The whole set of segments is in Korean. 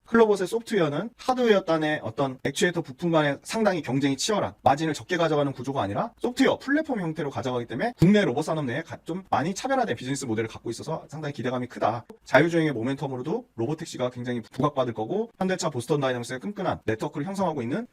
클로봇의 소프트웨어는 하드웨어 단의 어떤 액추에이터 부품 간에 상당히 경쟁이 치열한 마진을 적게 가져가는 구조가 아니라 소프트웨어 플랫폼 형태로 가져가기 때문에 국내 로봇 산업 내에 좀 많이 차별화된 비즈니스 모델을 갖고 있어서 상당히 기대감이 크다. 자율주행의 모멘텀으로도 로보택시가 굉장히 부각받을 거고, 현대차 보스턴 다이내믹스의 끈끈한 네트워크를 형성하고 있는.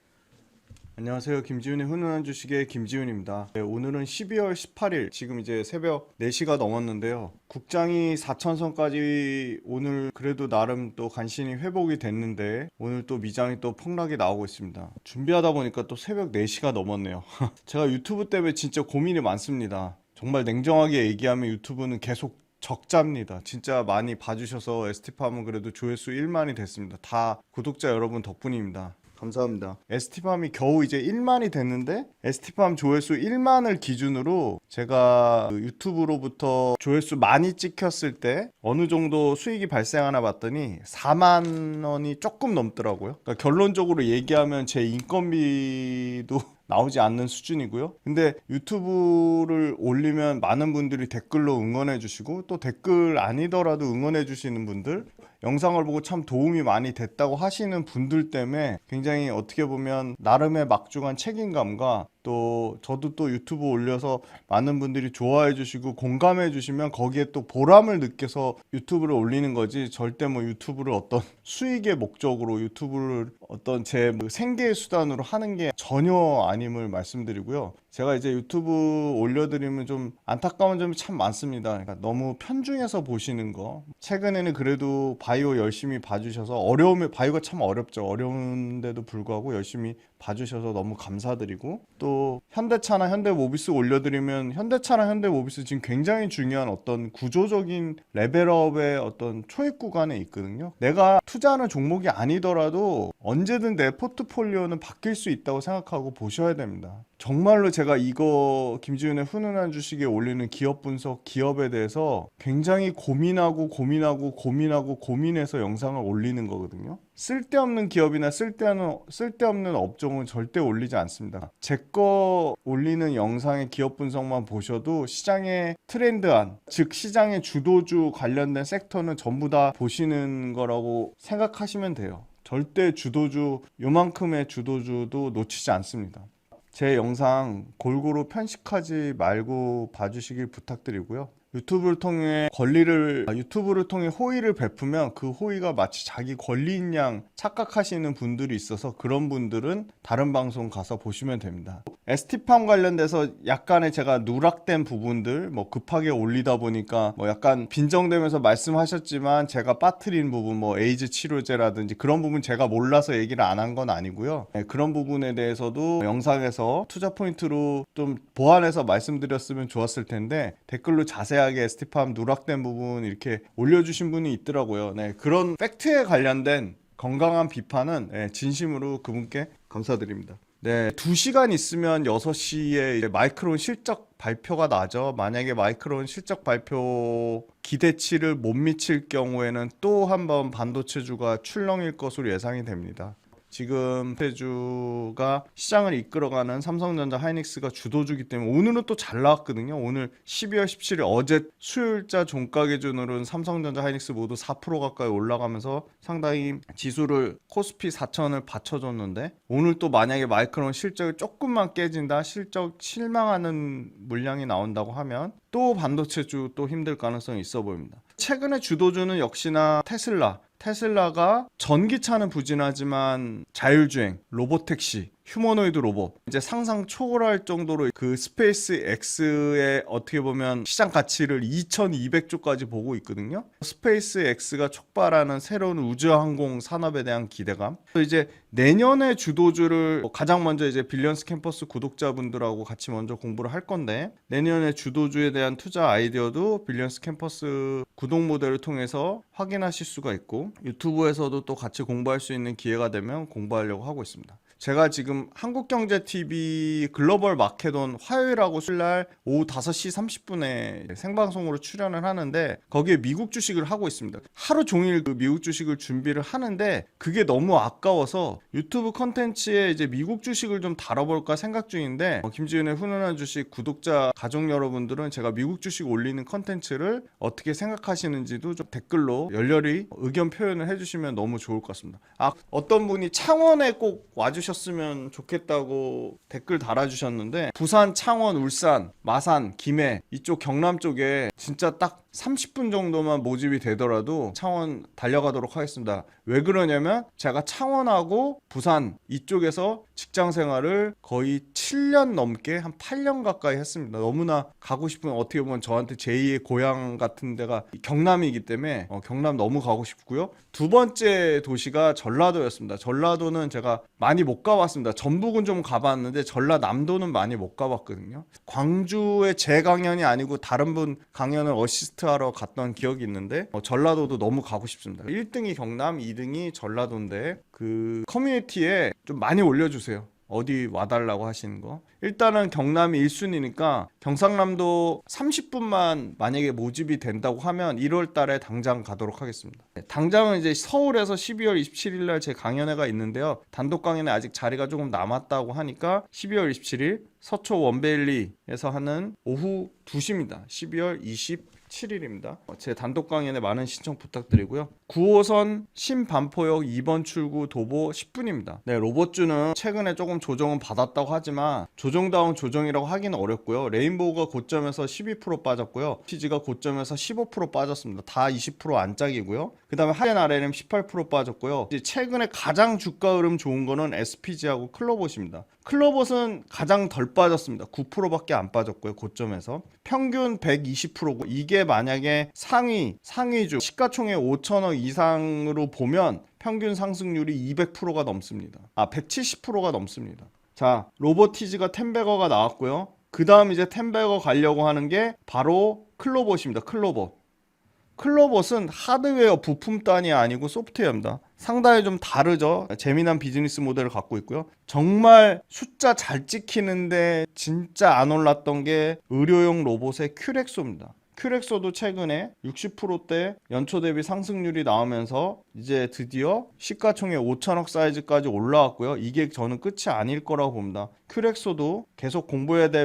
안녕하세요. 김지훈의 훈훈한 주식의 김지훈입니다. 네, 오늘은 12월 18일, 지금 이제 새벽 4시가 넘었는데요. 국장이 4천선까지 오늘 그래도 나름 또 간신히 회복이 됐는데, 오늘 또 미장이 또 폭락이 나오고 있습니다. 준비하다 보니까 또 새벽 4시가 넘었네요. 제가 유튜브 때문에 진짜 고민이 많습니다. 정말 냉정하게 얘기하면 유튜브는 계속 적자입니다. 진짜 많이 봐주셔서 ST팜은 그래도 조회수 1만이 됐습니다. 다 구독자 여러분 덕분입니다. 감사합니다. ST팜이 겨우 이제 1만이 됐는데, ST팜 조회수 1만을 기준으로 제가 유튜브로부터 조회수 많이 찍혔을 때 어느 정도 수익이 발생하나 봤더니 4만 원이 조금 넘더라고요. 그러니까 결론적으로 얘기하면 제 인건비도 나오지 않는 수준이고요. 근데 유튜브를 올리면 많은 분들이 댓글로 응원해 주시고, 또 댓글 아니더라도 응원해 주시는 분들, 영상을 보고 참 도움이 많이 됐다고 하시는 분들 때문에 굉장히 어떻게 보면 나름의 막중한 책임감과, 또 저도 또 유튜브 올려서 많은 분들이 좋아해 주시고 공감해 주시면 거기에 또 보람을 느껴서 유튜브를 올리는 거지, 절대 뭐 유튜브를 어떤 수익의 목적으로, 유튜브를 어떤 제 생계의 수단으로 하는 게 전혀 아님을 말씀드리고요. 제가 이제 유튜브 올려드리면 좀 안타까운 점이 참 많습니다. 그러니까 너무 편중해서 보시는 거. 최근에는 그래도 바이오 열심히 봐주셔서, 바이오가 참 어렵죠. 어려운데도 불구하고 열심히 봐주셔서 너무 감사드리고, 또 현대차나 현대모비스 올려드리면, 현대차나 현대모비스 지금 굉장히 중요한 어떤 구조적인 레벨업의 어떤 초입 구간에 있거든요. 내가 투자하는 종목이 아니더라도 언제든 내 포트폴리오는 바뀔 수 있다고 생각하고 보셔야 됩니다. 정말로 제가 이거 김지훈의 훈훈한 주식에 올리는 기업 분석, 기업에 대해서 굉장히 고민해서 영상을 올리는 거거든요. 쓸데없는 기업이나 쓸데없는 업종은 절대 올리지 않습니다. 제 거 올리는 영상의 기업 분석만 보셔도 시장의 트렌드한, 즉 시장의 주도주 관련된 섹터는 전부 다 보시는 거라고 생각하시면 돼요. 절대 주도주, 요만큼의 주도주도 놓치지 않습니다. 제 영상 골고루 편식하지 말고 봐주시길 부탁드리고요. 유튜브를 통해 호의를 베푸면 그 호의가 마치 자기 권리인 양 착각하시는 분들이 있어서, 그런 분들은 다른 방송 가서 보시면 됩니다. ST팜 관련돼서 약간의 제가 누락된 부분들, 뭐 급하게 올리다 보니까 뭐 약간 빈정되면서 말씀하셨지만 제가 빠뜨린 부분, 뭐 에이즈 치료제라든지 그런 부분 제가 몰라서 얘기를 안 한 건 아니고요. 네, 그런 부분에 대해서도 영상에서 투자 포인트로 좀 보완해서 말씀드렸으면 좋았을 텐데, 댓글로 자세하게 ST팜 누락된 부분 이렇게 올려주신 분이 있더라고요. 네, 그런 팩트에 관련된 건강한 비판은 진심으로 그분께 감사드립니다. 네, 2시간 있으면 6시에 이제 마이크론 실적 발표가 나죠. 만약에 마이크론 실적 발표 기대치를 못 미칠 경우에는 또 한 번 반도체주가 출렁일 것으로 예상이 됩니다. 지금 대주가 시장을 이끌어가는 삼성전자, 하이닉스가 주도주기 때문에 오늘은 또 잘 나왔거든요. 오늘 12월 17일 어제 수요일자 종가 기준으로는 삼성전자, 하이닉스 모두 4% 가까이 올라가면서 상당히 지수를, 코스피 4천을 받쳐줬는데, 오늘 또 만약에 마이크론 실적이 조금만 깨진다, 실적 실망하는 물량이 나온다고 하면 또 반도체주 또 힘들 가능성이 있어 보입니다. 최근에 주도주는 역시나 테슬라가 전기차는 부진하지만 자율주행, 로보택시, 휴머노이드 로봇, 이제 상상 초월할 정도로 그 스페이스 X의 어떻게 보면 시장 가치를 2200조까지 보고 있거든요. 스페이스 X가 촉발하는 새로운 우주항공 산업에 대한 기대감. 이제 내년에 주도주를 가장 먼저 이제 빌리언스 캠퍼스 구독자분들하고 같이 먼저 공부를 할 건데, 내년에 주도주에 대한 투자 아이디어도 빌리언스 캠퍼스 구독 모델을 통해서 확인하실 수가 있고, 유튜브에서도 또 같이 공부할 수 있는 기회가 되면 공부하려고 하고 있습니다. 제가 지금 지금 한국경제TV 글로벌 마케돈 화요일하고 수요일날 오후 5시 30분에 생방송으로 출연을 하는데 거기에 미국 주식을 하고 있습니다. 하루 종일 그 미국 주식을 준비를 하는데 그게 너무 아까워서 유튜브 컨텐츠에 이제 미국 주식을 좀 다뤄볼까 생각 중인데 김지윤의 훈훈한 주식 구독자 가족 여러분들은 제가 미국 주식 올리는 컨텐츠를 어떻게 생각하시는지도 좀 댓글로 열렬히 의견 표현을 해주시면 너무 좋을 것 같습니다. 어떤 분이 창원에 꼭 와주셨으면 좋겠다고 댓글 달아주셨는데 부산, 창원, 울산, 마산, 김해 이쪽 경남 쪽에 진짜 딱 30분 정도만 모집이 되더라도 창원 달려가도록 하겠습니다. 왜 그러냐면 제가 창원하고 부산 이쪽에서 직장 생활을 거의 7년 넘게 한 8년 가까이 했습니다. 너무나 가고 싶은 어떻게 보면 저한테 제2의 고향 같은 데가 경남이기 때문에 경남 너무 가고 싶고요. 두 번째 도시가 전라도였습니다. 전라도는 제가 많이 못 가봤습니다. 전북은 좀 가봤는데 전라남도는 많이 못 가봤거든요. 광주에 제 강연이 아니고 다른 분 강연을 어시스트하러 갔던 기억이 있는데 전라도도 너무 가고 싶습니다. 1등이 경남, 2등이 전라도인데 그 커뮤니티에 좀 많이 올려주세요. 어디 와달라고 하시는 거. 일단은 경남이 1순위니까 경상남도 30분만 만약에 모집이 된다고 하면 1월 달에 당장 가도록 하겠습니다. 당장은 이제 서울에서 12월 27일 날 제 강연회가 있는데요. 단독 강연에 아직 자리가 조금 남았다고 하니까 12월 27일 서초 원베일리에서 하는 오후 2시입니다. 12월 27일입니다. 제 단독 강연에 많은 신청 부탁드리고요. 9호선 신반포역 2번 출구 도보 10분입니다. 네, 로봇주는 최근에 조금 조정은 받았다고 하지만 조정다운 조정이라고 하기는 어렵고요. 레인보우가 고점에서 12% 빠졌고요. 피지가 고점에서 15% 빠졌습니다. 다 20% 안짝이고요. 그 다음에 하이엔 RLM 18% 빠졌고요. 이제 최근에 가장 주가 흐름 좋은 거는 SPG하고 클로봇입니다. 클로봇은 가장 덜 빠졌습니다. 9%밖에 안 빠졌고요. 고점에서 평균 120%고 이게 만약에 상위주 시가총액 5천억 이상으로 보면 평균 상승률이 200%가 넘습니다. 170%가 넘습니다. 자, 로보티즈가 텐베거가 나왔고요. 그 다음 이제 텐베거 가려고 하는 게 바로 클로봇입니다. 클로봇은 하드웨어 부품단이 아니고 소프트웨어입니다. 상당히 좀 다르죠. 재미난 비즈니스 모델을 갖고 있고요. 정말 숫자 잘 찍히는데 진짜 안 올랐던 게 의료용 로봇의 큐렉소입니다. 큐렉소도 최근에 60%대 연초 대비 상승률이 나오면서 이제 드디어 시가총액 5천억 사이즈까지 올라왔고요. 이게 저는 끝이 아닐 거라고 봅니다. 큐렉소도 계속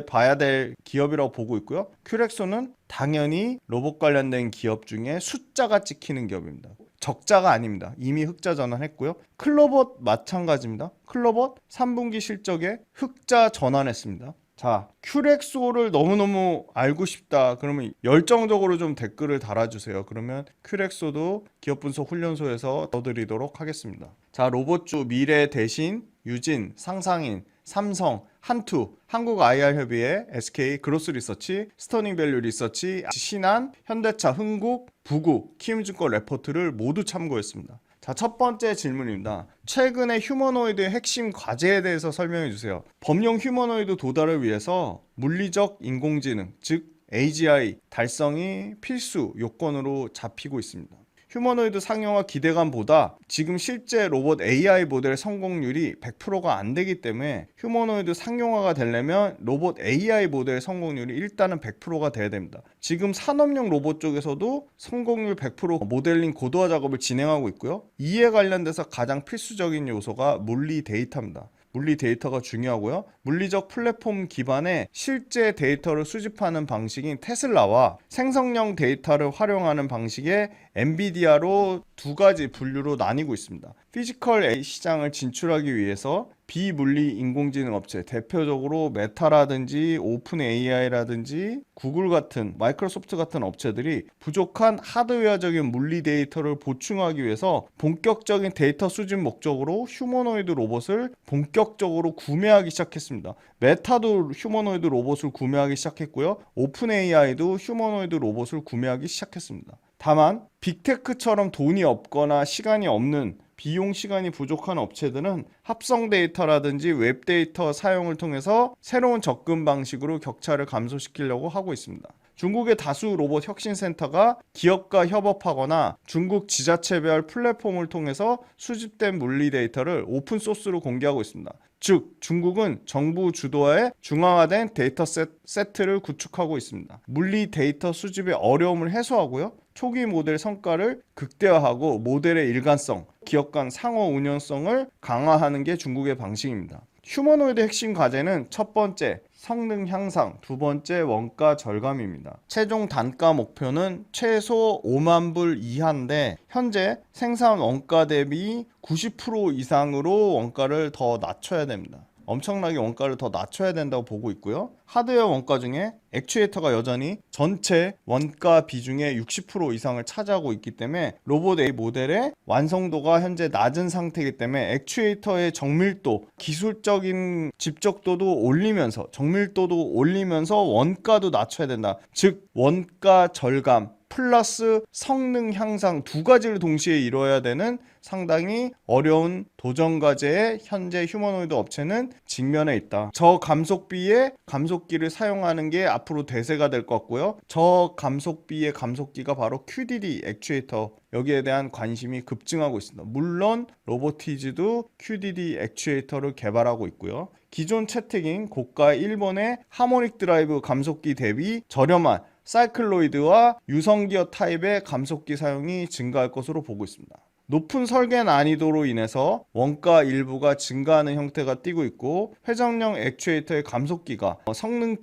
봐야 될 기업이라고 보고 있고요. 큐렉소는 당연히 로봇 관련된 기업 중에 숫자가 찍히는 기업입니다. 적자가 아닙니다. 이미 흑자 전환했고요. 클로봇 마찬가지입니다. 클로봇 3분기 실적에 흑자 전환했습니다. 자, 큐렉소를 너무너무 알고 싶다. 그러면 열정적으로 좀 댓글을 달아주세요. 그러면 큐렉소도 기업분석 훈련소에서 넣어드리도록 하겠습니다. 자, 로봇주 미래 대신, 유진, 상상인, 삼성, 한투, 한국 IR협의회, SK 그로스 리서치, 스터닝밸류 리서치, 신한, 현대차, 흥국, 부국, 키움증권 레포트를 모두 참고했습니다. 자, 첫 번째 질문입니다. 최근에 휴머노이드의 핵심 과제에 대해서 설명해 주세요. 범용 휴머노이드 도달을 위해서 물리적 인공지능, 즉 AGI 달성이 필수 요건으로 잡히고 있습니다. 휴머노이드 상용화 기대감보다 지금 실제 로봇 AI 모델 성공률이 100%가 안 되기 때문에 휴머노이드 상용화가 되려면 로봇 AI 모델 성공률이 일단은 100%가 돼야 됩니다. 지금 산업용 로봇 쪽에서도 성공률 100% 모델링 고도화 작업을 진행하고 있고요. 이에 관련돼서 가장 필수적인 요소가 물리 데이터입니다. 물리 데이터가 중요하고요. 물리적 플랫폼 기반의 실제 데이터를 수집하는 방식인 테슬라와 생성형 데이터를 활용하는 방식의 엔비디아로 두 가지 분류로 나뉘고 있습니다. 피지컬 AI 시장을 진출하기 위해서 비물리 인공지능 업체, 대표적으로 메타라든지 오픈 AI라든지 구글 같은, 마이크로소프트 같은 업체들이 부족한 하드웨어적인 물리 데이터를 보충하기 위해서 본격적인 데이터 수집 목적으로 휴머노이드 로봇을 본격적으로 구매하기 시작했습니다. 메타도 휴머노이드 로봇을 구매하기 시작했고요. 오픈 AI도 휴머노이드 로봇을 구매하기 시작했습니다. 다만 빅테크처럼 돈이 없거나 시간이 없는 비용 시간이 부족한 업체들은 합성 데이터라든지 웹 데이터 사용을 통해서 새로운 접근 방식으로 격차를 감소시키려고 하고 있습니다. 중국의 다수 로봇 혁신센터가 기업과 협업하거나 중국 지자체별 플랫폼을 통해서 수집된 물리 데이터를 오픈소스로 공개하고 있습니다. 즉 중국은 정부 주도하에 중앙화된 데이터 세트를 구축하고 있습니다. 물리 데이터 수집의 어려움을 해소하고요. 초기 모델 성과를 극대화하고 모델의 일관성, 기업 간 상호 운용성을 강화하는 게 중국의 방식입니다. 휴머노이드 핵심 과제는 첫 번째, 성능 향상, 두 번째, 원가 절감입니다. 최종 단가 목표는 최소 5만 불 이하인데 현재 생산 원가 대비 90% 이상으로 원가를 더 낮춰야 됩니다. 엄청나게 원가를 더 낮춰야 된다고 보고 있고요. 하드웨어 원가 중에 액추에이터가 여전히 전체 원가 비중의 60% 이상을 차지하고 있기 때문에 로봇 A 모델의 완성도가 현재 낮은 상태이기 때문에 액추에이터의 정밀도, 기술적인 집적도도 올리면서 정밀도도 올리면서 원가도 낮춰야 된다. 즉 원가 절감 플러스 성능 향상 두 가지를 동시에 이루어야 되는 상당히 어려운 도전 과제에 현재 휴머노이드 업체는 직면해 있다. 저감속비의 감속기를 사용하는 게 앞으로 대세가 될 것 같고요. 저감속비의 감속기가 바로 QDD 액추에이터, 여기에 대한 관심이 급증하고 있습니다. 물론 로보티즈도 QDD 액추에이터를 개발하고 있고요. 기존 채택인 고가 일본의 하모닉 드라이브 감속기 대비 저렴한 사이클로이드와 유성기어 타입의 감속기 사용이 증가할 것으로 보고 있습니다. 높은 설계 난이도로 인해서 원가 일부가 증가하는 형태가 띠고 있고 회전형 액추에이터의 감속기가 성능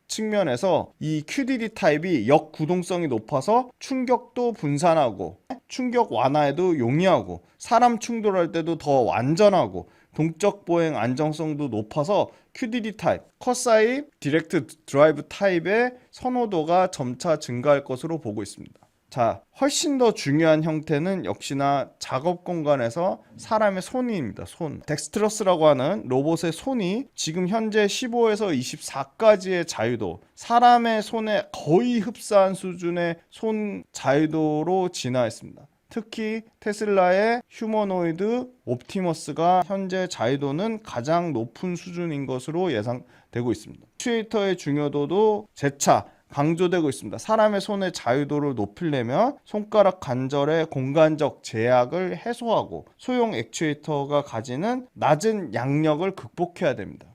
측면에서 이 QDD 타입이 역구동성이 높아서 충격도 분산하고 충격 완화에도 용이하고 사람 충돌할 때도 더 완전하고 동적 보행 안정성도 높아서 QDD 타입, 컷사이 디렉트 드라이브 타입의 선호도가 점차 증가할 것으로 보고 있습니다. 자, 훨씬 더 중요한 형태는 역시나 작업 공간에서 사람의 손입니다. 손. 덱스트러스라고 하는 로봇의 손이 지금 현재 15에서 24까지의 자유도, 사람의 손에 거의 흡사한 수준의 손 자유도로 진화했습니다. 특히 테슬라의 휴머노이드 옵티머스가 현재 자유도는 가장 높은 수준인 것으로 예상되고 있습니다. 액추에이터의 중요도도 재차 강조되고 있습니다. 사람의 손의 자유도를 높이려면 손가락 관절의 공간적 제약을 해소하고 소형 액추에이터가 가지는 낮은 양력을 극복해야 됩니다.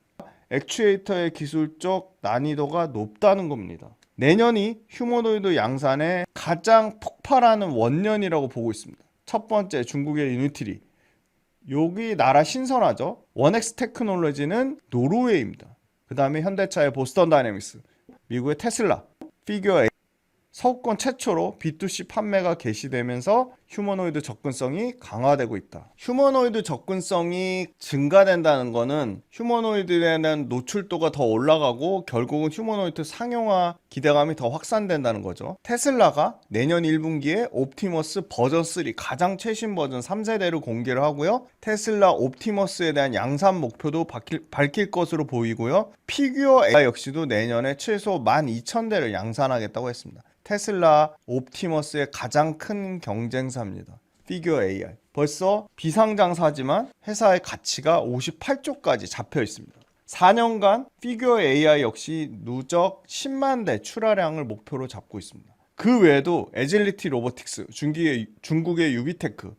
액추에이터의 기술적 난이도가 높다는 겁니다. 내년이 휴머노이드 양산의 가장 폭발하는 원년이라고 보고 있습니다. 첫 번째 중국의 유니트리, 여기 나라 신선하죠. 원엑스 테크놀로지는 노르웨이입니다. 그 다음에 현대차의 보스턴 다이내믹스, 미국의 테슬라, 피규어 A, 서구권 최초로 B2C 판매가 개시되면서 휴머노이드 접근성이 강화되고 있다. 휴머노이드 접근성이 증가된다는 것은 휴머노이드에 대한 노출도가 더 올라가고 결국은 휴머노이드 상용화 기대감이 더 확산된다는 거죠. 테슬라가 내년 1분기에 옵티머스 버전 3 가장 최신 버전 3세대를 공개를 하고요. 테슬라 옵티머스에 대한 양산 목표도 밝힐 것으로 보이고요. 피규어 A 역시도 내년에 최소 12,000대를 양산하겠다고 했습니다. 테슬라 옵티머스의 가장 큰 경쟁사입니다. 피규어 AI. 벌써 비상장사지만 회사의 가치가 58조까지 잡혀 있습니다. 4년간 피규어 AI 역시 누적 10만 대 출하량을 목표로 잡고 있습니다. 그 외에도 에질리티 로보틱스, 중국의 유비테크,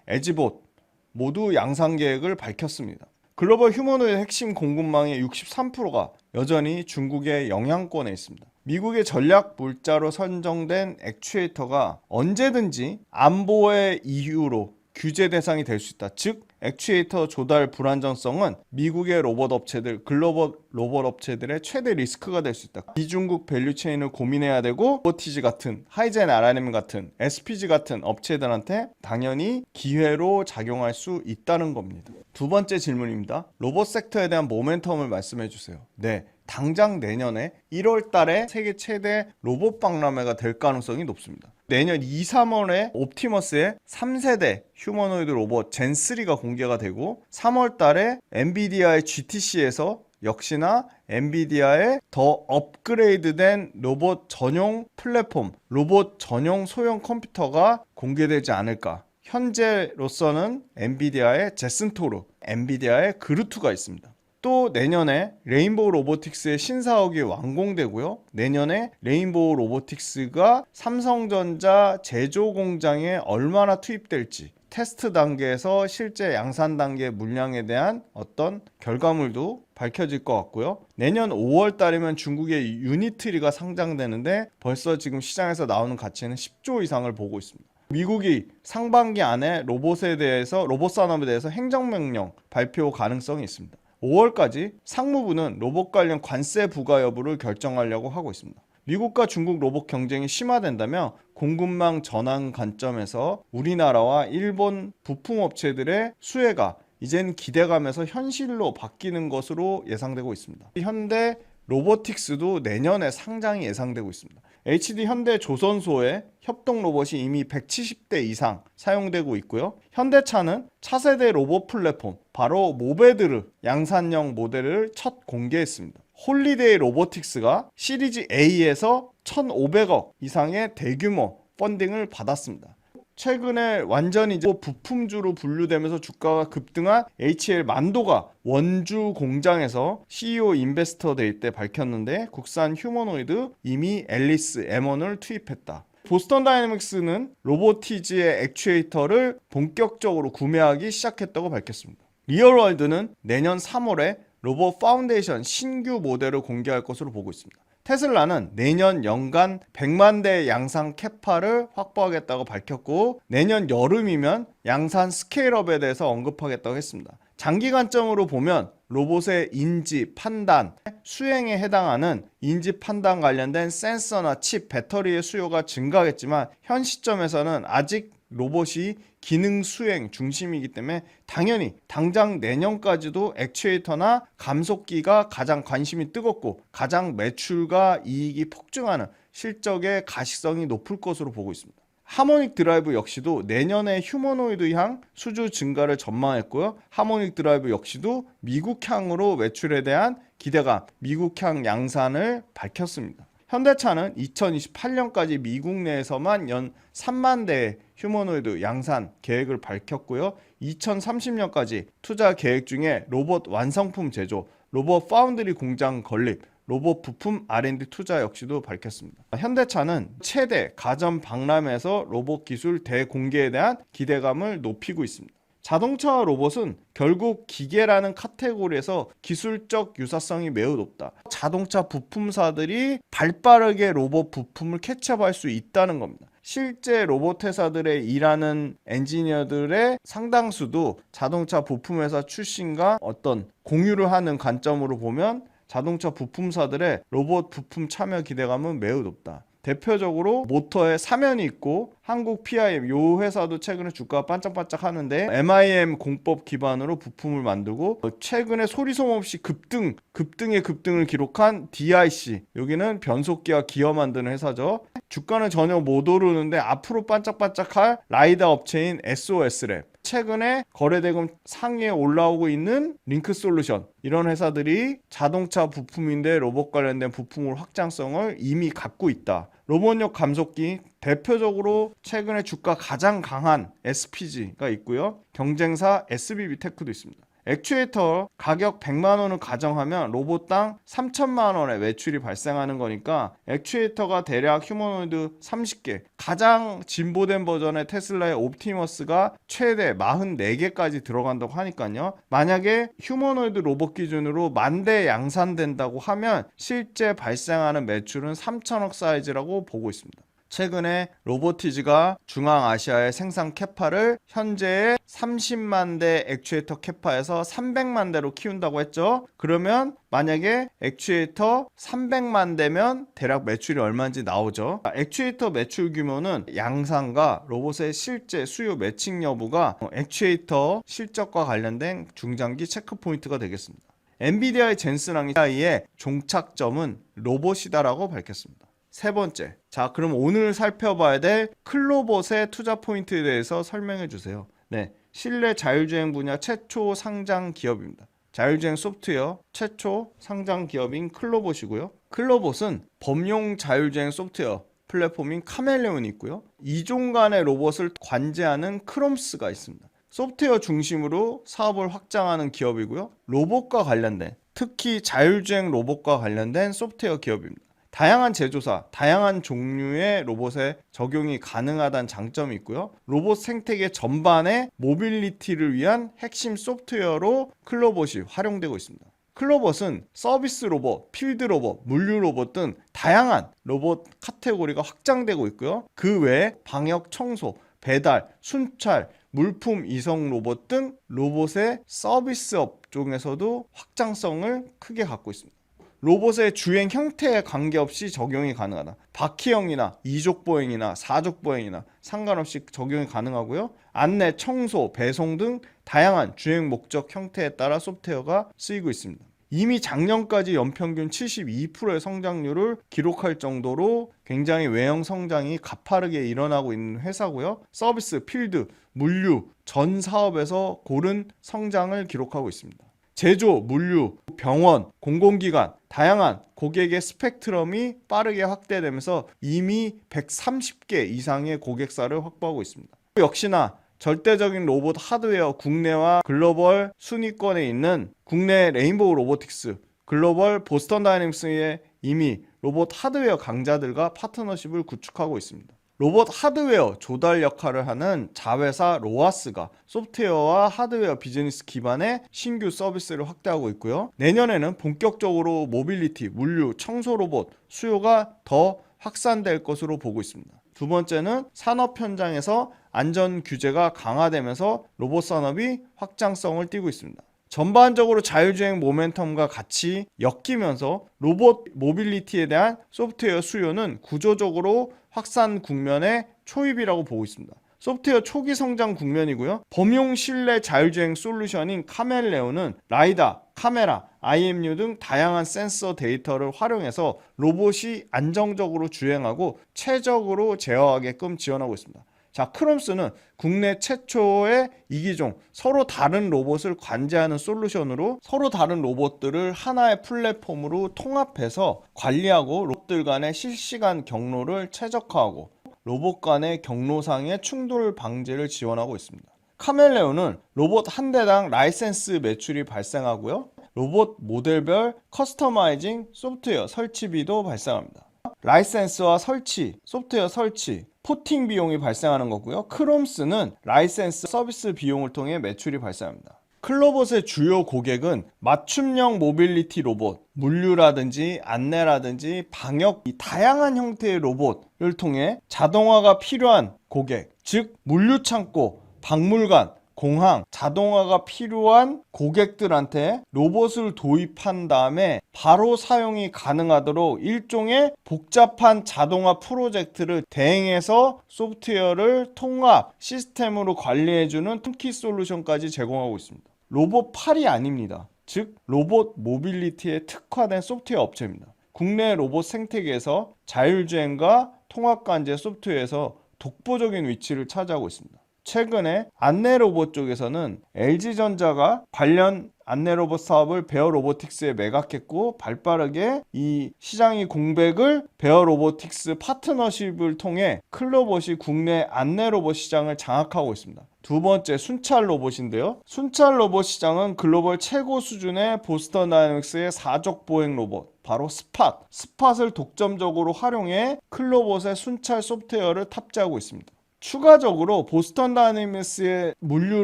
에지봇 모두 양산 계획을 밝혔습니다. 글로벌 휴머노이드 핵심 공급망의 63%가 여전히 중국의 영향권에 있습니다. 미국의 전략 물자로 선정된 액추에이터가 언제든지 안보의 이유로 규제 대상이 될 수 있다. 즉 액추에이터 조달 불안정성은 미국의 로봇 업체들, 글로벌 로봇 업체들의 최대 리스크가 될 수 있다. 비중국 밸류체인을 고민해야 되고 로보티즈 같은, 하이젠 RRM 같은, SPG 같은 업체들한테 당연히 기회로 작용할 수 있다는 겁니다. 두 번째 질문입니다. 로봇 섹터에 대한 모멘텀을 말씀해 주세요. 네, 당장 내년에 1월 달에 세계 최대 로봇 박람회가 될 가능성이 높습니다. 내년 2, 3월에 옵티머스의 3세대 휴머노이드 로봇 젠3가 공개가 되고 3월 달에 엔비디아의 GTC에서 역시나 엔비디아의 더 업그레이드된 로봇 전용 플랫폼, 로봇 전용 소형 컴퓨터가 공개되지 않을까. 현재로서는 엔비디아의 제슨 토르, 엔비디아의 그루트가 있습니다. 또 내년에 레인보우 로보틱스의 신사옥이 완공되고요. 내년에 레인보우 로보틱스가 삼성전자 제조 공장에 얼마나 투입될지, 테스트 단계에서 실제 양산 단계 물량에 대한 어떤 결과물도 밝혀질 것 같고요. 내년 5월 달이면 중국의 유니트리가 상장되는데 벌써 지금 시장에서 나오는 가치는 10조 이상을 보고 있습니다. 미국이 상반기 안에 로봇 산업에 대해서 행정명령 발표 가능성이 있습니다. 5월까지 상무부는 로봇 관련 관세 부과 여부를 결정하려고 하고 있습니다. 미국과 중국 로봇 경쟁이 심화된다면 공급망 전환 관점에서 우리나라와 일본 부품업체들의 수혜가 이젠 기대감에서 현실로 바뀌는 것으로 예상되고 있습니다. 현대 로보틱스도 내년에 상장이 예상되고 있습니다. HD 현대조선소의 협동 로봇이 이미 170대 이상 사용되고 있고요. 현대차는 차세대 로봇 플랫폼 바로 모베드르 양산형 모델을 첫 공개했습니다. 홀리데이 로보틱스가 시리즈 A에서 1,500억 이상의 대규모 펀딩을 받았습니다. 최근에 완전히 부품주로 분류되면서 주가가 급등한 HL 만도가 원주 공장에서 CEO 인베스터 데이 때 밝혔는데 국산 휴머노이드 이미 앨리스 M1을 투입했다. 보스턴 다이내믹스는 로보티지의 액추에이터를 본격적으로 구매하기 시작했다고 밝혔습니다. 리얼월드는 내년 3월에 로봇 파운데이션 신규 모델을 공개할 것으로 보고 있습니다. 테슬라는 내년 연간 100만 대 양산 캐파를 확보하겠다고 밝혔고 내년 여름이면 양산 스케일업에 대해서 언급하겠다고 했습니다. 장기 관점으로 보면 로봇의 인지, 판단, 수행에 해당하는 인지 판단 관련된 센서나 칩, 배터리의 수요가 증가하겠지만 현 시점에서는 아직 로봇이 기능 수행 중심이기 때문에 당연히 당장 내년까지도 액추에이터나 감속기가 가장 관심이 뜨겁고 가장 매출과 이익이 폭증하는 실적의 가시성이 높을 것으로 보고 있습니다. 하모닉 드라이브 역시도 내년에 휴머노이드향 수주 증가를 전망했고요. 하모닉 드라이브 역시도 미국향으로 매출에 대한 기대감, 미국향 양산을 밝혔습니다. 현대차는 2028년까지 미국 내에서만 연 3만 대의 휴머노이드 양산 계획을 밝혔고요. 2030년까지 투자 계획 중에 로봇 완성품 제조, 로봇 파운드리 공장 건립, 로봇 부품 R&D 투자 역시도 밝혔습니다. 현대차는 최대 가전 박람회에서 로봇 기술 대공개에 대한 기대감을 높이고 있습니다. 자동차와 로봇은 결국 기계라는 카테고리에서 기술적 유사성이 매우 높다. 자동차 부품사들이 발빠르게 로봇 부품을 캐치업할 수 있다는 겁니다. 실제 로봇 회사들의 일하는 엔지니어들의 상당수도 자동차 부품회사 출신과 어떤 공유를 하는 관점으로 보면 자동차 부품사들의 로봇 부품 참여 기대감은 매우 높다. 대표적으로 모터에 사면이 있고 한국 PIM 요 회사도 최근에 주가가 반짝반짝 하는데 MIM 공법 기반으로 부품을 만들고 최근에 소리소문 없이 급등의 급등을 기록한 DIC 여기는 변속기와 기어 만드는 회사죠. 주가는 전혀 못 오르는데 앞으로 반짝반짝할 라이다 업체인 SOS랩 최근에 거래대금 상위에 올라오고 있는 링크솔루션 이런 회사들이 자동차 부품인데 로봇 관련된 부품을 확장성을 이미 갖고 있다. 로봇용 감속기 대표적으로 최근에 주가 가장 강한 SPG가 있고요. 경쟁사 SBB테크도 있습니다. 액추에이터 가격 100만 원을 가정하면 로봇당 3천만 원의 매출이 발생하는 거니까 액추에이터가 대략 휴머노이드 30개 가장 진보된 버전의 테슬라의 옵티머스가 최대 44개까지 들어간다고 하니까요. 만약에 휴머노이드 로봇 기준으로 10,000대 양산된다고 하면 실제 발생하는 매출은 3천억 사이즈라고 보고 있습니다. 최근에 로보티지가 중앙아시아의 생산 캐파를 현재의 30만 대 액추에이터 캐파에서 300만 대로 키운다고 했죠. 그러면 만약에 액추에이터 300만 대면 대략 매출이 얼마인지 나오죠. 액추에이터 매출 규모는 양산과 로봇의 실제 수요 매칭 여부가 액추에이터 실적과 관련된 중장기 체크 포인트가 되겠습니다. 엔비디아의 젠슨 AI의 종착점은 로봇이다라고 밝혔습니다. 세 번째, 자 그럼 오늘 살펴봐야 될 클로봇의 투자 포인트에 대해서 설명해 주세요. 네, 실내 자율주행 분야 최초 상장 기업입니다. 자율주행 소프트웨어 최초 상장 기업인 클로봇이고요. 클로봇은 범용 자율주행 소프트웨어 플랫폼인 카멜레온이 있고요. 이종 간의 로봇을 관제하는 크롬스가 있습니다. 소프트웨어 중심으로 사업을 확장하는 기업이고요. 로봇과 관련된, 특히 자율주행 로봇과 관련된 소프트웨어 기업입니다. 다양한 제조사, 다양한 종류의 로봇에 적용이 가능하다는 장점이 있고요. 로봇 생태계 전반의 모빌리티를 위한 핵심 소프트웨어로 클로봇이 활용되고 있습니다. 클로봇은 서비스 로봇, 필드 로봇, 물류 로봇 등 다양한 로봇 카테고리가 확장되고 있고요. 그 외에 방역, 청소, 배달, 순찰, 물품 이송 로봇 등 로봇의 서비스 업종에서도 확장성을 크게 갖고 있습니다. 로봇의 주행 형태에 관계없이 적용이 가능하다. 바퀴형이나 이족보행이나 사족보행이나 상관없이 적용이 가능하고요. 안내, 청소, 배송 등 다양한 주행 목적 형태에 따라 소프트웨어가 쓰이고 있습니다. 이미 작년까지 연평균 72%의 성장률을 기록할 정도로 굉장히 외형 성장이 가파르게 일어나고 있는 회사고요. 서비스, 필드, 물류, 전 사업에서 고른 성장을 기록하고 있습니다. 제조, 물류, 병원, 공공기관, 다양한 고객의 스펙트럼이 빠르게 확대되면서 이미 130개 이상의 고객사를 확보하고 있습니다. 역시나 절대적인 로봇 하드웨어 국내와 글로벌 순위권에 있는 국내 레인보우 로보틱스, 글로벌 보스턴 다이내믹스의 이미 로봇 하드웨어 강자들과 파트너십을 구축하고 있습니다. 로봇 하드웨어 조달 역할을 하는 자회사 로아스가 소프트웨어와 하드웨어 비즈니스 기반의 신규 서비스를 확대하고 있고요. 내년에는 본격적으로 모빌리티, 물류, 청소 로봇 수요가 더 확산될 것으로 보고 있습니다. 두 번째는 산업 현장에서 안전 규제가 강화되면서 로봇 산업이 확장성을 띠고 있습니다. 전반적으로 자율주행 모멘텀과 같이 엮이면서 로봇 모빌리티에 대한 소프트웨어 수요는 구조적으로 확산 국면의 초입이라고 보고 있습니다. 소프트웨어 초기 성장 국면이고요. 범용 실내 자율주행 솔루션인 카멜레온은 라이다, 카메라, IMU 등 다양한 센서 데이터를 활용해서 로봇이 안정적으로 주행하고 최적으로 제어하게끔 지원하고 있습니다. 자, 크롬스는 국내 최초의 이기종 서로 다른 로봇을 관제하는 솔루션으로 서로 다른 로봇들을 하나의 플랫폼으로 통합해서 관리하고 로봇들 간의 실시간 경로를 최적화하고 로봇 간의 경로상의 충돌 방지를 지원하고 있습니다. 카멜레온은 로봇 한 대당 라이센스 매출이 발생하고요. 로봇 모델별 커스터마이징 소프트웨어 설치비도 발생합니다. 라이센스와 설치, 소프트웨어 설치, 포팅 비용이 발생하는 거고요. 크롬스는 라이센스 서비스 비용을 통해 매출이 발생합니다. 클로봇의 주요 고객은 맞춤형 모빌리티 로봇, 물류라든지 안내라든지 방역, 다양한 형태의 로봇을 통해 자동화가 필요한 고객, 즉 물류창고, 박물관, 공항, 자동화가 필요한 고객들한테 로봇을 도입한 다음에 바로 사용이 가능하도록 일종의 복잡한 자동화 프로젝트를 대행해서 소프트웨어를 통합 시스템으로 관리해주는 튼키 솔루션까지 제공하고 있습니다. 로봇팔이 아닙니다. 즉 로봇 모빌리티에 특화된 소프트웨어 업체입니다. 국내 로봇 생태계에서 자율주행과 통합관제 소프트웨어에서 독보적인 위치를 차지하고 있습니다. 최근에 안내 로봇 쪽에서는 LG전자가 관련 안내 로봇 사업을 베어 로보틱스에 매각했고 발빠르게 이 시장의 공백을 베어 로보틱스 파트너십을 통해 클로봇이 국내 안내 로봇 시장을 장악하고 있습니다. 두 번째 순찰 로봇인데요. 순찰 로봇 시장은 글로벌 최고 수준의 보스턴 다이내믹스의 사족 보행 로봇 바로 스팟을 독점적으로 활용해 클로봇의 순찰 소프트웨어를 탑재하고 있습니다. 추가적으로 보스턴 다이내믹스의 물류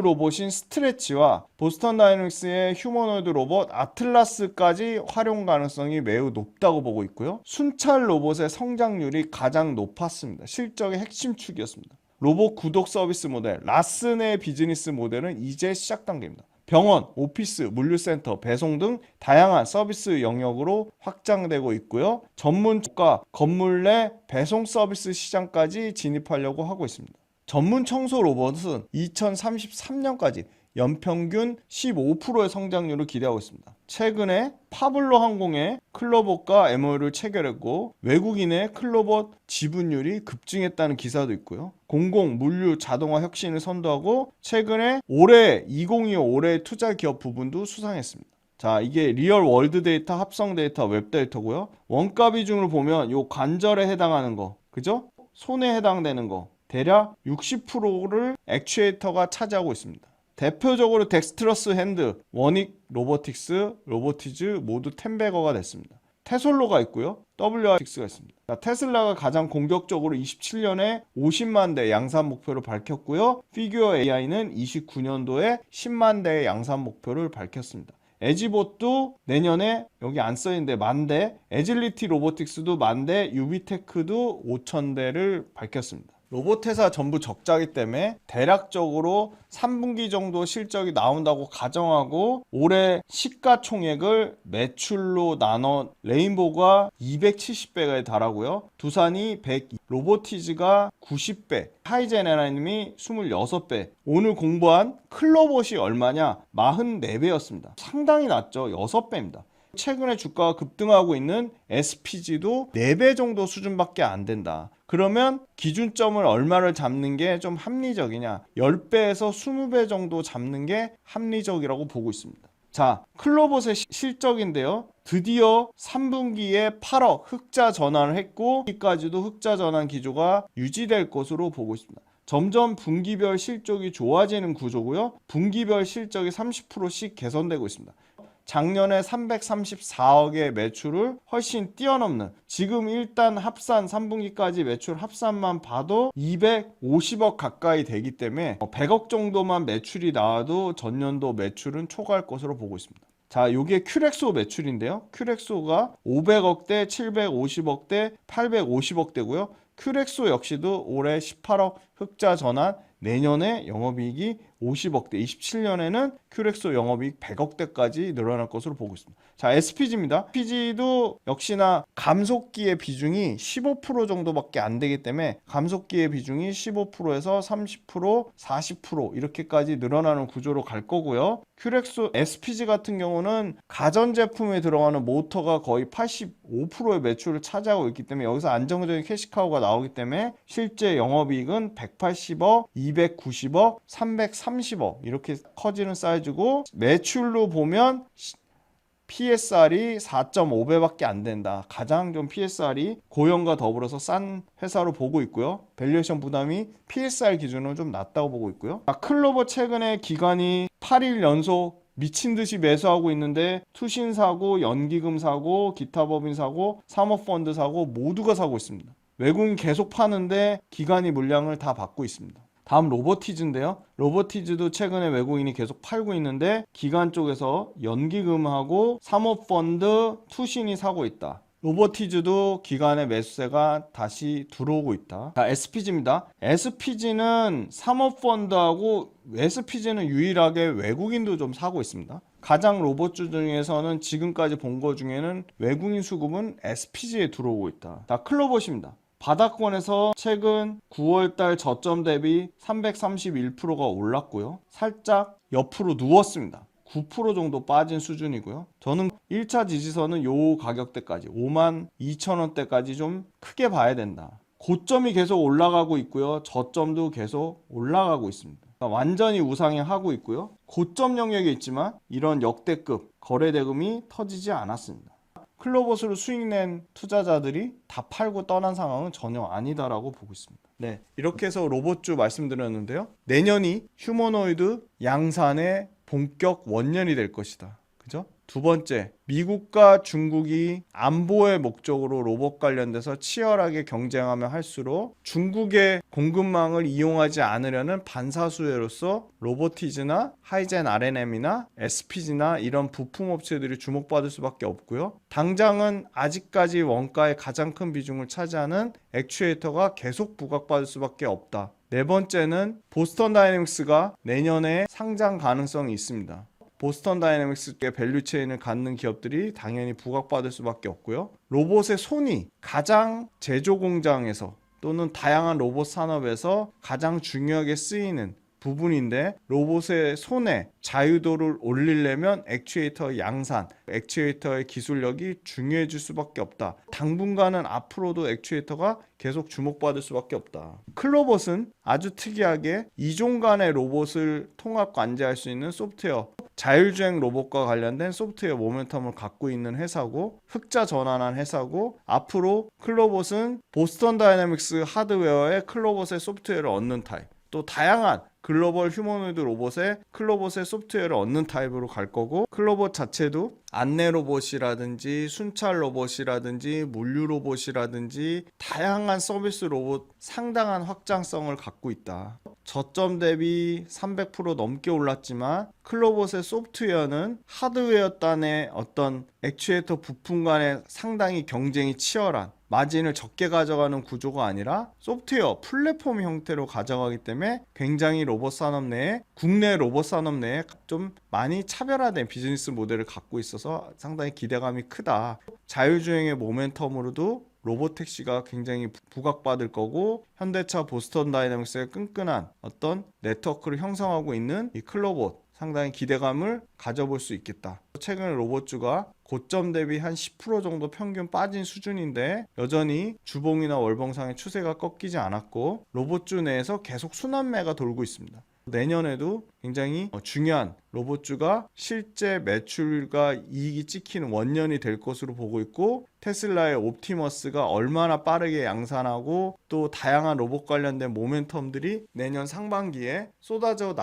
로봇인 스트레치와 보스턴 다이내믹스의 휴머노이드 로봇 아틀라스까지 활용 가능성이 매우 높다고 보고 있고요. 순찰 로봇의 성장률이 가장 높았습니다. 실적의 핵심 축이었습니다. 로봇 구독 서비스 모델 라슨의 비즈니스 모델은 이제 시작 단계입니다. 병원, 오피스, 물류센터, 배송 등 다양한 서비스 영역으로 확장되고 있고요. 전문 주가, 건물 내 배송 서비스 시장까지 진입하려고 하고 있습니다. 전문 청소 로봇은 2033년까지 연평균 15%의 성장률을 기대하고 있습니다. 최근에 파블로 항공의 클로봇과 MOU를 체결했고 외국인의 클로봇 지분율이 급증했다는 기사도 있고요. 공공, 물류, 자동화 혁신을 선도하고 최근에 올해 2025 올해 투자 기업 부분도 수상했습니다. 자, 이게 리얼 월드 데이터, 합성 데이터, 웹 데이터고요. 원가 비중을 보면 요 관절에 해당하는 거, 그죠? 손에 해당되는 거 대략 60%를 액추에이터가 차지하고 있습니다. 대표적으로 덱스트러스 핸드, 워닉 로보틱스, 로보티즈 모두 10배거가 됐습니다. 테솔로가 있고요. WR6가 있습니다. 테슬라가 가장 공격적으로 27년에 50만 대 양산 목표를 밝혔고요. 피규어 AI는 29년도에 10만 대의 양산 목표를 밝혔습니다. 에지봇도 내년에 여기 안 써있는데 10,000대, 에질리티 로보틱스도 10,000대, 유비테크도 5,000대를 밝혔습니다. 로봇 회사 전부 적자기 때문에 대략적으로 3분기 정도 실적이 나온다고 가정하고 올해 시가총액을 매출로 나눠 레인보우가 270배에 달하고요. 두산이 100, 로보티즈가 90배, 하이젠에라님이 26배. 오늘 공부한 클로봇이 얼마냐? 44배였습니다. 상당히 낮죠. 6배입니다. 최근에 주가가 급등하고 있는 SPG도 4배 정도 수준밖에 안 된다. 그러면 기준점을 얼마를 잡는 게 좀 합리적이냐? 10배에서 20배 정도 잡는 게 합리적이라고 보고 있습니다. 자, 클로봇의 실적인데요. 드디어 3분기에 8억 흑자 전환을 했고 여기까지도 흑자 전환 기조가 유지될 것으로 보고 있습니다. 점점 분기별 실적이 좋아지는 구조고요. 분기별 실적이 30%씩 개선되고 있습니다. 작년에 334억의 매출을 훨씬 뛰어넘는, 지금 일단 합산 3분기까지 매출 합산만 봐도 250억 가까이 되기 때문에 100억 정도만 매출이 나와도 전년도 매출은 초과할 것으로 보고 있습니다. 자, 요게 큐렉소 매출인데요. 큐렉소가 500억대, 750억대, 850억대고요. 큐렉소 역시도 올해 18억 흑자 전환, 내년에 영업이익이 50억대, 27년에는 큐렉소 영업이익 100억대까지 늘어날 것으로 보고 있습니다. 자, SPG입니다. SPG도 역시나 감속기의 비중이 15% 정도밖에 안 되기 때문에 감속기의 비중이 15%에서 30%, 40% 이렇게까지 늘어나는 구조로 갈 거고요. 큐렉소 SPG 같은 경우는 가전제품에 들어가는 모터가 거의 85%의 매출을 차지하고 있기 때문에 여기서 안정적인 캐시카우가 나오기 때문에 실제 영업이익은 180억, 290억, 330억 이렇게 커지는 사이즈고, 매출로 보면 PSR이 4.5배밖에 안 된다. 가장 좀 PSR이 고용과 더불어서 싼 회사로 보고 있고요. 밸류에이션 부담이 PSR 기준으로 좀 낮다고 보고 있고요. 클로버 최근에 기관이 8일 연속 미친 듯이 매수하고 있는데 투신 사고, 연기금 사고, 기타 법인 사고, 사모펀드 사고 모두가 사고 있습니다. 외국인 계속 파는데 기관이 물량을 다 받고 있습니다. 다음 로보티즈인데요. 로보티즈도 최근에 외국인이 계속 팔고 있는데 기관 쪽에서 연기금하고 사모펀드, 투신이 사고 있다. 로보티즈도 기관의 매수세가 다시 들어오고 있다. 자, SPG입니다. SPG는 사모펀드하고 SPG는 유일하게 외국인도 좀 사고 있습니다. 가장 로봇주 중에서는 지금까지 본 거 중에는 외국인 수급은 SPG에 들어오고 있다. 자, 클로봇입니다. 바닥권에서 최근 9월달 저점 대비 331%가 올랐고요. 살짝 옆으로 누웠습니다. 9% 정도 빠진 수준이고요. 저는 1차 지지선은 요 가격대까지 52,000원대까지 좀 크게 봐야 된다. 고점이 계속 올라가고 있고요. 저점도 계속 올라가고 있습니다. 그러니까 완전히 우상향하고 있고요. 고점 영역에 있지만 이런 역대급 거래대금이 터지지 않았습니다. 클로봇으로 수익낸 투자자들이 다 팔고 떠난 상황은 전혀 아니다라고 보고 있습니다. 네, 이렇게 해서 로봇주 말씀드렸는데요. 내년이 휴머노이드 양산의 본격 원년이 될 것이다. 그죠? 두 번째, 미국과 중국이 안보의 목적으로 로봇 관련돼서 치열하게 경쟁하며 할수록 중국의 공급망을 이용하지 않으려는 반사수혜로서 로보티즈나 하이젠 R&M이나 SPG나 이런 부품업체들이 주목받을 수밖에 없고요. 당장은 아직까지 원가의 가장 큰 비중을 차지하는 액추에이터가 계속 부각받을 수밖에 없다. 네 번째는 보스턴 다이내믹스가 내년에 상장 가능성이 있습니다. 보스턴 다이내믹스의 밸류체인을 갖는 기업들이 당연히 부각받을 수밖에 없고요. 로봇의 손이 가장 제조 공장에서 또는 다양한 로봇 산업에서 가장 중요하게 쓰이는 부분인데, 로봇의 손의 자유도를 올리려면 액추에이터 양산, 액추에이터의 기술력이 중요해질 수밖에 없다. 당분간은 앞으로도 액추에이터가 계속 주목받을 수밖에 없다. 클로봇은 아주 특이하게 이종 간의 로봇을 통합 관제할 수 있는 소프트웨어, 자율주행 로봇과 관련된 소프트웨어 모멘텀을 갖고 있는 회사고, 흑자 전환한 회사고, 앞으로 클로봇은 보스턴 다이내믹스 하드웨어에 클로봇의 소프트웨어를 얻는 타입, 또 다양한 글로벌 휴머노이드 로봇에 클로봇의 소프트웨어를 얻는 타입으로 갈 거고, 클로봇 자체도 안내 로봇이라든지 순찰 로봇이라든지 물류 로봇이라든지 다양한 서비스 로봇 상당한 확장성을 갖고 있다. 저점 대비 300% 넘게 올랐지만 클로봇의 소프트웨어는 하드웨어 단의 어떤 액추에이터 부품 간에 상당히 경쟁이 치열한, 마진을 적게 가져가는 구조가 아니라 소프트웨어 플랫폼 형태로 가져가기 때문에 굉장히 로봇 산업 내에, 국내 로봇 산업 내에 좀 많이 차별화된 비즈니스 모델을 갖고 있어서 상당히 기대감이 크다. 자율주행의 모멘텀으로도 로보택시가 굉장히 부각받을 거고, 현대차 보스턴 다이내믹스의 끈끈한 어떤 네트워크를 형성하고 있는 이 클로봇, 상당히 기대감을 가져볼 수 있겠다. 최근 로봇주가 고점 대비 한 10% 정도 평균 빠진 수준인데 여전히 주봉이나 월봉상의 추세가 꺾이지 않았고, 로봇주 내에서 계속 순환매가 돌고 있습니다. 내년에도 굉장히 중요한 로봇주가 실제 매출과 이익이 찍히는 원년이 될 것으로 보고 있고, 테슬라의 옵티머스가 얼마나 빠르게 양산하고 또 다양한 로봇 관련된 모멘텀들이 내년 상반기에 쏟아져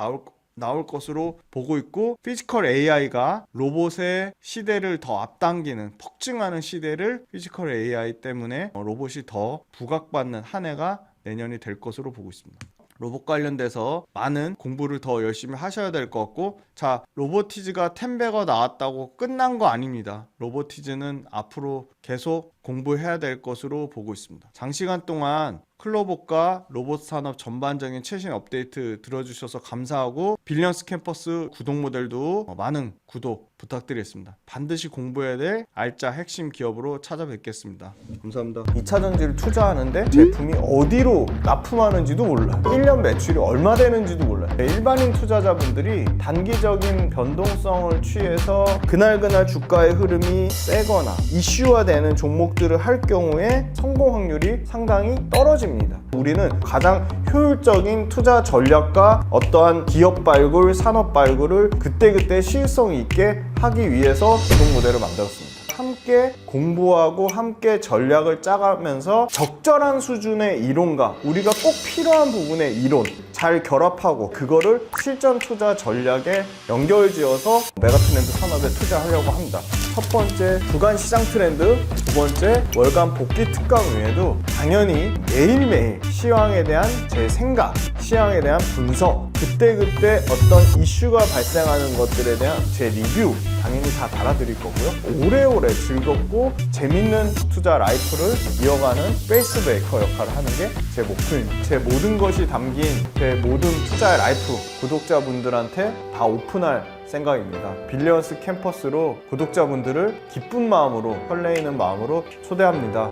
나올 것으로 보고 있고, 피지컬 AI가 로봇의 시대를 더 앞당기는, 폭증하는 시대를 피지컬 AI 때문에 로봇이 더 부각받는 한 해가 내년이 될 것으로 보고 있습니다. 로봇 관련돼서 많은 공부를 더 열심히 하셔야 될 것 같고, 자, 로보티즈가 10배가 나왔다고 끝난 거 아닙니다. 로보티즈는 앞으로 계속 공부해야 될 것으로 보고 있습니다. 장시간 동안 클로봇과 로봇 산업 전반적인 최신 업데이트 들어주셔서 감사하고, 빌리언스 캠퍼스 구독 모델도 많은 구독 부탁드리겠습니다. 반드시 공부해야 될 알짜 핵심 기업으로 찾아뵙겠습니다. 감사합니다. 2차전지를 투자하는데 제품이 어디로 납품하는지도 몰라요. 1년 매출이 얼마 되는지도 몰라요. 일반인 투자자분들이 단기적인 변동성을 취해서 그날그날 주가의 흐름이 세거나 이슈화되는 종목들을 할 경우에 성공 확률이 상당히 떨어집니다. 우리는 가장 효율적인 투자 전략과 어떠한 기업 발굴, 산업 발굴을 그때그때 시일성 있게 하기 위해서 구독 모델을 만들었습니다. 함께 공부하고 함께 전략을 짜가면서 적절한 수준의 이론과 우리가 꼭 필요한 부분의 이론 잘 결합하고 그거를 실전 투자 전략에 연결지어서 메가트렌드 산업에 투자하려고 합니다. 첫 번째, 주간 시장 트렌드, 두 번째, 월간 복귀 특강 외에도 당연히 매일매일 시황에 대한 제 생각, 시황에 대한 분석, 그때그때 어떤 이슈가 발생하는 것들에 대한 제 리뷰 당연히 다 달아드릴 거고요. 오래오래 즐겁고 재밌는 투자 라이프를 이어가는 페이스 브레이커 역할을 하는 게 제 목표입니다. 제 모든 것이 담긴 제 모든 투자 라이프 구독자분들한테 다 오픈할 생각입니다. 빌리언스 캠퍼스로 구독자분들을 기쁜 마음으로, 설레이는 마음으로 초대합니다.